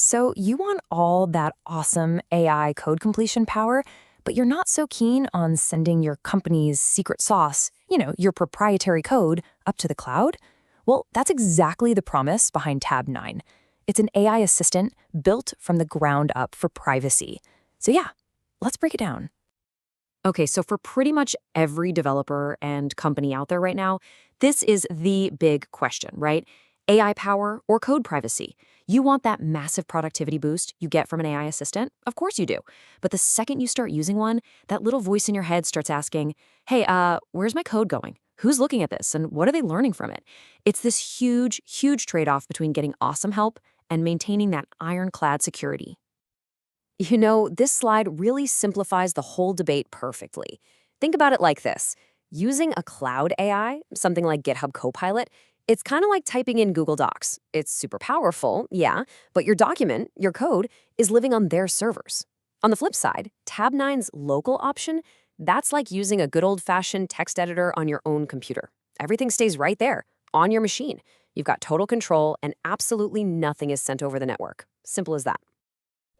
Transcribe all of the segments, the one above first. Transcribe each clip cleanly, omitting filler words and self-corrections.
So you want all that awesome AI code completion power, but you're not so keen on sending your company's secret sauce, your proprietary code, up to the cloud? Well, that's exactly the promise behind Tabnine. It's an AI assistant built from the ground up for privacy. So yeah, let's break it down. Okay, so for pretty much every developer and company out there right now, this is the big question, right? AI power or code privacy. You want that massive productivity boost you get from an AI assistant? Of course you do. But the second you start using one, that little voice in your head starts asking, hey, where's my code going? Who's looking at this and what are they learning from it? It's this huge, huge trade-off between getting awesome help and maintaining that ironclad security. This slide really simplifies the whole debate perfectly. Think about it like this. Using a cloud AI, something like GitHub Copilot, it's kind of like typing in Google Docs. It's super powerful, yeah, but your document, your code, is living on their servers. On the flip side, Tabnine's local option, that's like using a good old-fashioned text editor on your own computer. Everything stays right there, on your machine. You've got total control, and absolutely nothing is sent over the network. Simple as that.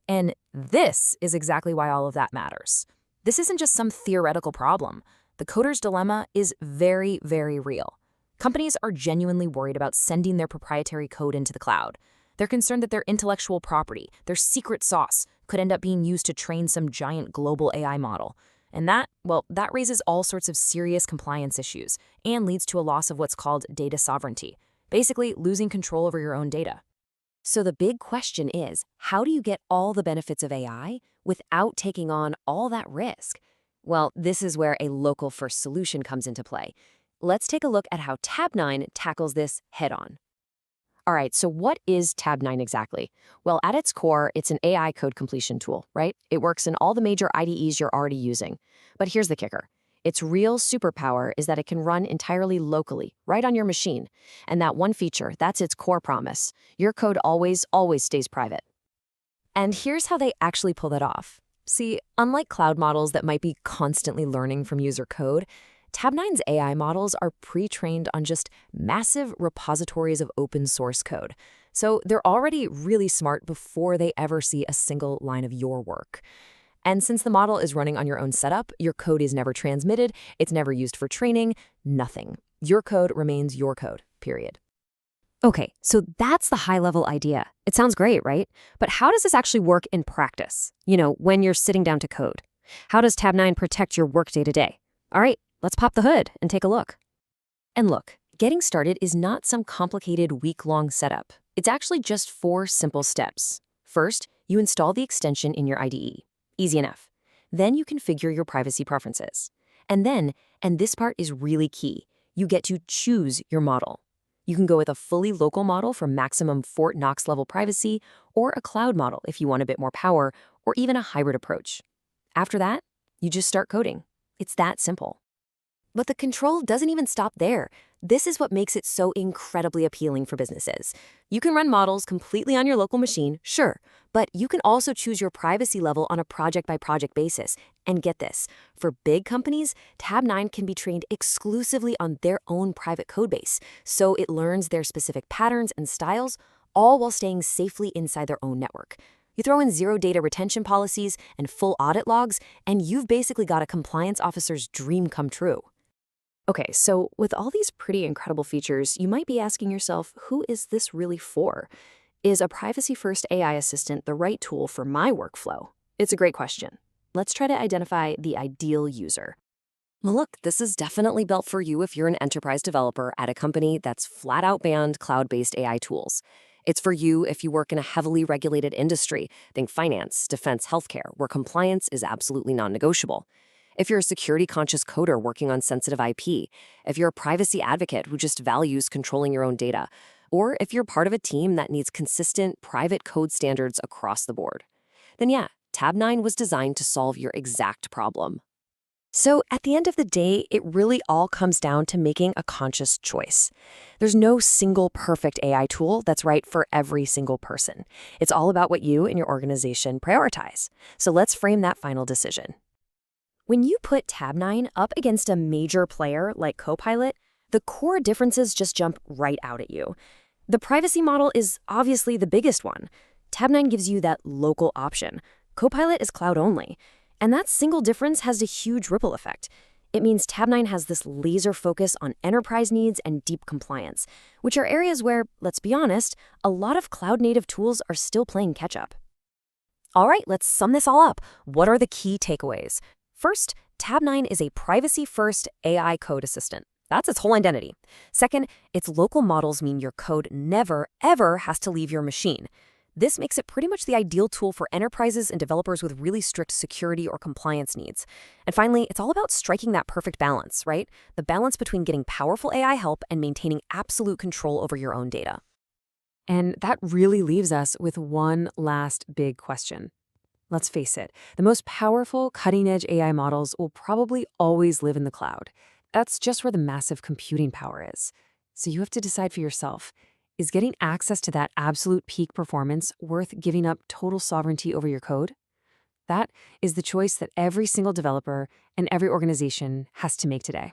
And this is exactly why all of that matters. This isn't just some theoretical problem. The coder's dilemma is very, very real. Companies are genuinely worried about sending their proprietary code into the cloud. They're concerned that their intellectual property, their secret sauce, could end up being used to train some giant global AI model. And that raises all sorts of serious compliance issues and leads to a loss of what's called data sovereignty, basically losing control over your own data. So the big question is, how do you get all the benefits of AI without taking on all that risk? Well, this is where a local-first solution comes into play. Let's take a look at how Tabnine tackles this head-on. All right, so what is Tabnine exactly? Well, at its core, it's an AI code completion tool, right? It works in all the major IDEs you're already using. But here's the kicker. Its real superpower is that it can run entirely locally, right on your machine. And that one feature, that's its core promise. Your code always, always stays private. And here's how they actually pull that off. See, unlike cloud models that might be constantly learning from user code, Tabnine's AI models are pre-trained on just massive repositories of open source code. So they're already really smart before they ever see a single line of your work. And since the model is running on your own setup, your code is never transmitted, it's never used for training, nothing. Your code remains your code, period. Okay, so that's the high-level idea. It sounds great, right? But how does this actually work in practice? When you're sitting down to code. How does Tabnine protect your work day to day? All right, let's pop the hood and take a look. And look, getting started is not some complicated week-long setup. It's actually just 4 simple steps. First, you install the extension in your IDE. Easy enough. Then you configure your privacy preferences. And this part is really key, you get to choose your model. You can go with a fully local model for maximum Fort Knox level privacy, or a cloud model if you want a bit more power, or even a hybrid approach. After that, you just start coding. It's that simple. But the control doesn't even stop there. This is what makes it so incredibly appealing for businesses. You can run models completely on your local machine, sure, but you can also choose your privacy level on a project-by-project basis. And get this, for big companies, Tabnine can be trained exclusively on their own private codebase, so it learns their specific patterns and styles, all while staying safely inside their own network. You throw in zero data retention policies and full audit logs, and you've basically got a compliance officer's dream come true. Okay, so with all these pretty incredible features, you might be asking yourself, who is this really for? Is a privacy-first AI assistant the right tool for my workflow? It's a great question. Let's try to identify the ideal user. Well, look, this is definitely built for you if you're an enterprise developer at a company that's flat-out banned cloud-based AI tools. It's for you if you work in a heavily regulated industry, think finance, defense, healthcare, where compliance is absolutely non-negotiable. If you're a security-conscious coder working on sensitive IP, if you're a privacy advocate who just values controlling your own data, or if you're part of a team that needs consistent private code standards across the board, then yeah, Tabnine was designed to solve your exact problem. So at the end of the day, it really all comes down to making a conscious choice. There's no single perfect AI tool that's right for every single person. It's all about what you and your organization prioritize. So let's frame that final decision. When you put Tabnine up against a major player like Copilot, the core differences just jump right out at you. The privacy model is obviously the biggest one. Tabnine gives you that local option. Copilot is cloud only. And that single difference has a huge ripple effect. It means Tabnine has this laser focus on enterprise needs and deep compliance, which are areas where, let's be honest, a lot of cloud-native tools are still playing catch-up. All right, let's sum this all up. What are the key takeaways? First, Tabnine is a privacy-first AI code assistant. That's its whole identity. Second, its local models mean your code never, ever has to leave your machine. This makes it pretty much the ideal tool for enterprises and developers with really strict security or compliance needs. And finally, it's all about striking that perfect balance, right? The balance between getting powerful AI help and maintaining absolute control over your own data. And that really leaves us with one last big question. Let's face it, the most powerful, cutting-edge AI models will probably always live in the cloud. That's just where the massive computing power is. So you have to decide for yourself, is getting access to that absolute peak performance worth giving up total sovereignty over your code? That is the choice that every single developer and every organization has to make today.